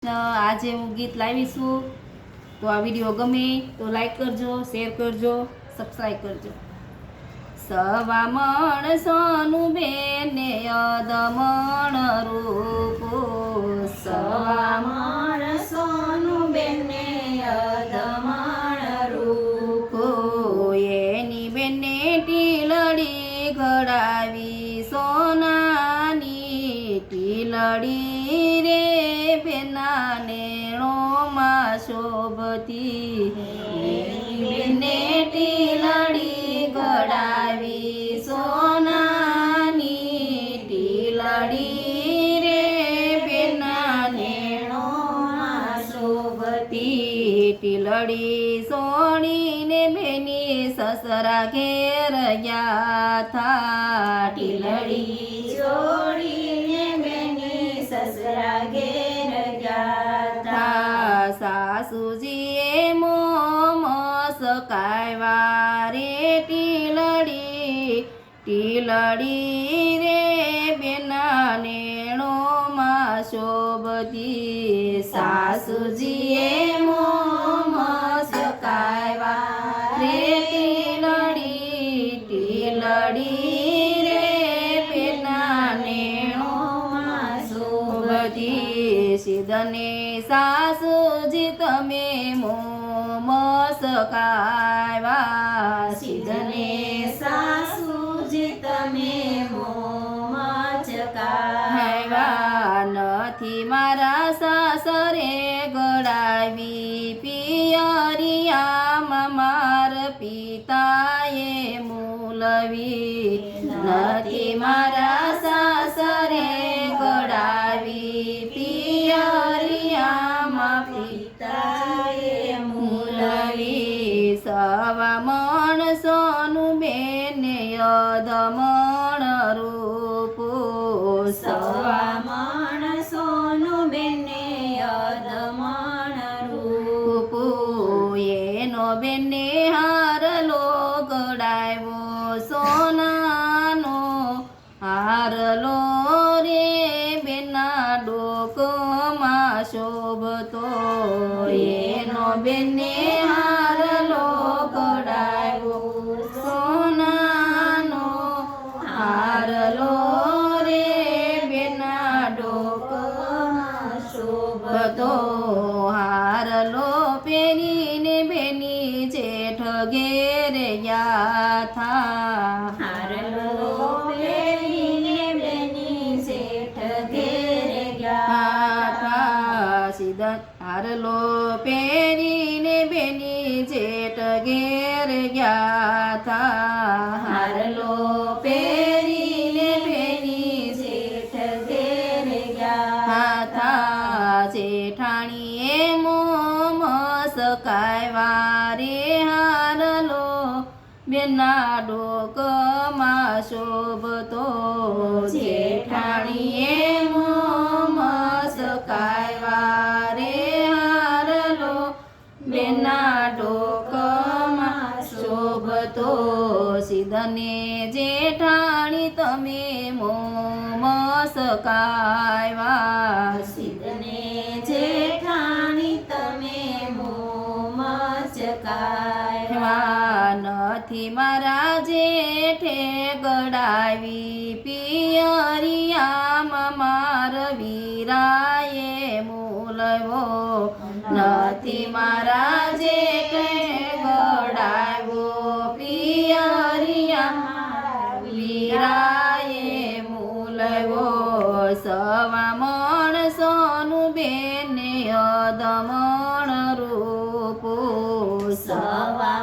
આજે હું ગીત લાવીશું તો આ વિડીયો ગમે તો લાઈક કરજો, શેર કરજો, સબસ્ક્રાઈબ કરજો. સવા માણસોનું બેને અધમણ રૂપો, સવા માણસોનું બેને અધમણ રૂપો, એની બેને ટીલડી ઘડાવી સોનાની ટીલડી રે બેના નેણોમાં શોભતી, બેને ટીલડી ઘડાવી સોનાની ટીલડી રે બેના નેણોમાં શોભતી, ટીલડી સોણીને બેની સસરા ઘેર ગયા થા, ટીલડી છોડીને બેની સસરા ઘેર ગયા તા. સાસુજીએ મોમસ કાયવા રે ટીલડી રે બેના નેણોમાં શોભતી, સાસુજીએ મોમસ કાયવા રે ટીલડી રે બેના નેણોમાં શોભતી. સિદ્ધને સાસુજી તમે મોમસ કાયવા, સિદ્ધને સાસુજી તમે મોમસ કાયવા. નથી મારા સાસરે ગળાવી પિયરિયામાં માર પિતાએ મૂલવી, નથી મારા સાસરે ગળાવી પિયરિયામાં પિતાએ મૂલવી. સવા માણસોનું બેને અધમણ રૂપો, સવા માણસોનું બેને અધમણ રૂપો, એનો બેને હારલો ગળાવ્યો સોનાનો હારલો રે બેના ડોકમાં શોભતો, એનો બેને હારલો ગળાવ્યો સોનાનો હારલો રે બેના ડોકમાં શોભતો, હારલો પહેરીને બેની જેઠ ઘેર ગયા થા, હારલો પહેરીને બેની શેઠ ઘેર ગયા તા. હારલો પહેરીને બેની જેઠ ઘેર ગયા થા, હારલો પહેરીને બેની શેઠ ઘેર ગયા તા. જેઠાણીએ મોમસ કાયવા રે હારલો બેના ડોકમાં શોભતો, જેઠાણીએ મોમસ કાયવા રે હારલો બેના ડોકમાં શોભતો. સિદ્ધને જેઠાણી તમે મોમસ કાયવા, સિદ્ધને જેઠાણી તમે મોમસ કાયવા. નથી મારા જેઠે ગળાવી પિયરિયામાં માર વીરાએ મૂલવો, નથી મારા જેઠે ગળાવ્યો પિયરિયામાં વીરાએ મૂલવો. સવા માણસોનું બેને અધમણ રૂપો, સવા